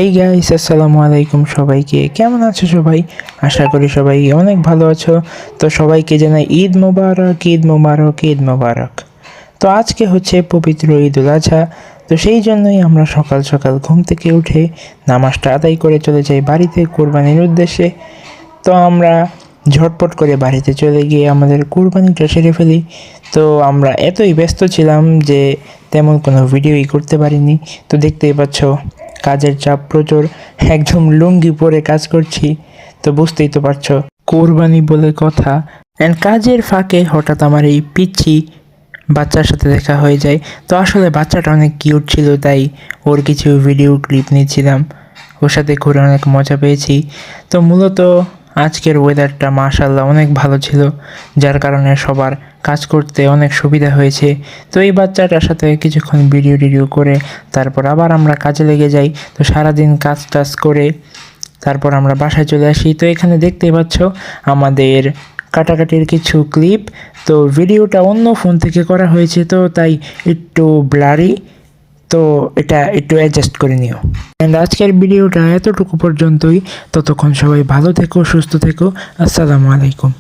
এই গাইস, আসসালামু আলাইকুম। সবাইকে কেমন আছো সবাই? আশা করি সবাই অনেক ভালো আছো। তো সবাইকে জানাই ঈদ মোবারক, ঈদ মোবারক, ঈদ মোবারক। তো আজকে হচ্ছে পবিত্র ঈদুল আজহা। তো সেই জন্যই আমরা সকাল সকাল ঘুম থেকে উঠে নামাজটা আদায় করে চলে যাই বাড়িতে কোরবানির উদ্দেশ্যে। তো আমরা ঝটপট করে বাড়িতে চলে গিয়ে আমাদের কুরবানিটা সেরে ফেলি। তো আমরা এতই ব্যস্ত ছিলাম যে তেমন কোনো ভিডিওই করতে পারিনি। তো দেখতেই পাচ্ছ কাজের চাপ প্রচুর, একদম লুঙ্গি পরে কাজ করছি। তো বুঝতেই তো পারছো, কোরবানি বলে কথা। অ্যান্ড কাজের ফাঁকে হঠাৎ আমার এই পিচ্ছি বাচ্চার সাথে দেখা হয়ে যায়। তো আসলে বাচ্চাটা অনেক কিউট ছিল, তাই ওর কিছু ভিডিও ক্লিপ নিয়েছিলাম। ওর সাথে ঘুরে অনেক মজা পেয়েছি। তো মূলত আজকের ওয়েদারটা মাশাআল্লাহ অনেক ভালো ছিল, যার কারণে সবার কাজ করতে অনেক সুবিধা হয়েছে। তো এই বাচ্চাটার সাথে কিছুক্ষণ ভিডিও করে তারপর আবার আমরা কাজে লেগে যাই। তো সারাদিন কাজ টাজ করে তারপর আমরা বাসায় চলে আসি। তো এখানে দেখতেই পাচ্ছ আমাদের কাটাকাটির কিছু ক্লিপ। তো ভিডিওটা অন্য ফোন থেকে করা হয়েছে, তো তাই একটু ব্লারি। তো এটা একটু অ্যাডজাস্ট করে নিও। অ্যান্ড আজকের ভিডিওটা এতটুকু পর্যন্তই। ততক্ষণ সবাই ভালো থেকো, সুস্থ থেকো। আসসালামু আলাইকুম।